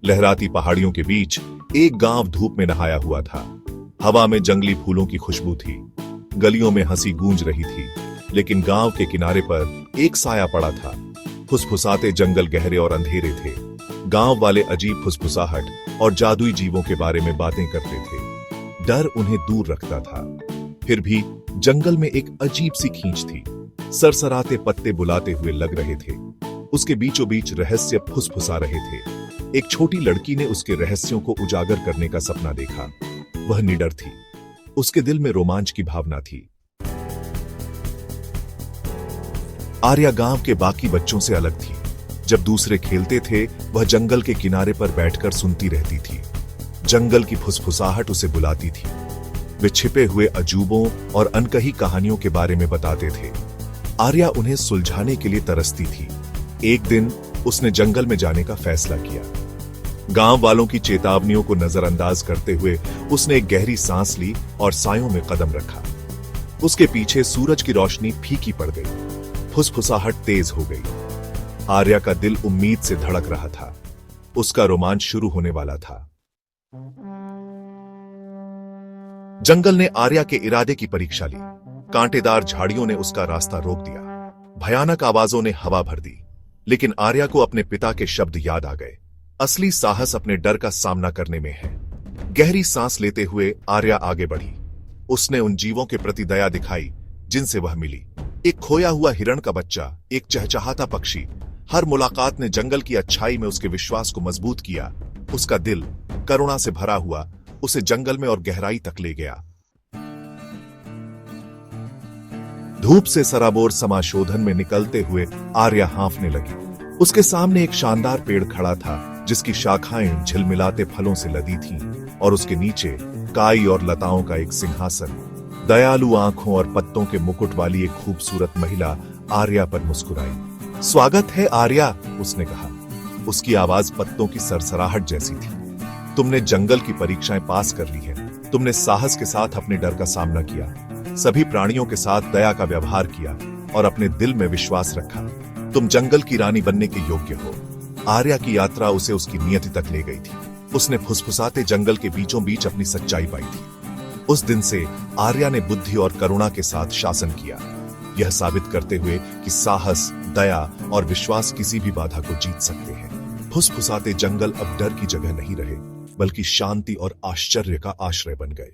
लहराती पहाड़ियों के बीच एक गांव धूप में नहाया हुआ था। हवा में जंगली फूलों की खुशबू थी, गलियों में हंसी गूंज रही थी, लेकिन गांव के किनारे पर एक साया पड़ा था। फुसफुसाते जंगल गहरे और अंधेरे थे। गांव वाले अजीब फुसफुसाहट और जादुई जीवों के बारे में बातें करते थे। डर उन्हें दूर रखता था, फिर भी जंगल में एक अजीब सी खींच थी। सरसराते पत्ते बुलाते हुए लग रहे थे। उसके बीचों बीच रहस्य फुसफुसा रहे थे। एक छोटी लड़की ने उसके रहस्यों को उजागर करने का सपना देखा। वह निडर थी, उसके दिल में रोमांच की भावना थी। आर्या गांव के बाकी बच्चों से अलग थी। जब दूसरे खेलते थे, वह जंगल के किनारे पर बैठकर सुनती रहती थी। जंगल की फुसफुसाहट उसे बुलाती थी। वे छिपे हुए अजूबों और अनकही कहानियों के बारे में बताते थे। आर्या उन्हें सुलझाने के लिए तरसती थी। एक दिन उसने जंगल में जाने का फैसला किया। गांव वालों की चेतावनियों को नजरअंदाज करते हुए उसने एक गहरी सांस ली और सायों में कदम रखा। उसके पीछे सूरज की रोशनी फीकी पड़ गई। फुसफुसाहट तेज हो गई। आर्या का दिल उम्मीद से धड़क रहा था। उसका रोमांच शुरू होने वाला था। जंगल ने आर्या के इरादे की परीक्षा ली। कांटेदार झाड़ियों ने उसका रास्ता रोक दिया। भयानक आवाजों ने हवा भर दी, लेकिन आर्या को अपने पिता के शब्द याद आ गए। असली साहस अपने डर का सामना करने में है। गहरी सांस लेते हुए आर्या आगे बढ़ी। उसने उन जीवों के प्रति दया दिखाई जिनसे वह मिली। एक खोया हुआ हिरण का बच्चा, एक चहचहाता पक्षी। हर मुलाकात ने जंगल की अच्छाई में उसके विश्वास को मजबूत किया। उसका दिल करुणा से भरा हुआ उसे जंगल में और गहराई तक ले गया। धूप से सराबोर समाशोधन में निकलते हुए आर्या हांफने लगी। उसके सामने एक शानदार पेड़ खड़ा था, जिसकी शाखाएं झिलमिलाते फलों से लदी थीं, और उसके नीचे काई और लताओं का एक सिंहासन। दयालु आंखों और पत्तों के मुकुट वाली एक खूबसूरत महिला आर्या पर मुस्कुराई। स्वागत है आर्या, उसने कहा। उसकी आवाज पत्तों की सरसराहट जैसी थी। तुमने जंगल की परीक्षाएं पास कर ली है। तुमने साहस के साथ अपने डर का सामना किया, सभी प्राणियों के साथ दया का व्यवहार किया और अपने दिल में विश्वास रखा। तुम जंगल की रानी बनने के योग्य हो। आर्या की यात्रा उसे उसकी नियति तक ले गई थी। उसने फुसफुसाते जंगल के बीचों बीच अपनी सच्चाई पाई थी। उस दिन से आर्या ने बुद्धि और करुणा के साथ शासन किया, यह साबित करते हुए कि साहस, दया और विश्वास किसी भी बाधा को जीत सकते हैं। फुसफुसाते जंगल अब डर की जगह नहीं रहे, बल्कि शांति और आश्चर्य का आश्रय बन गए।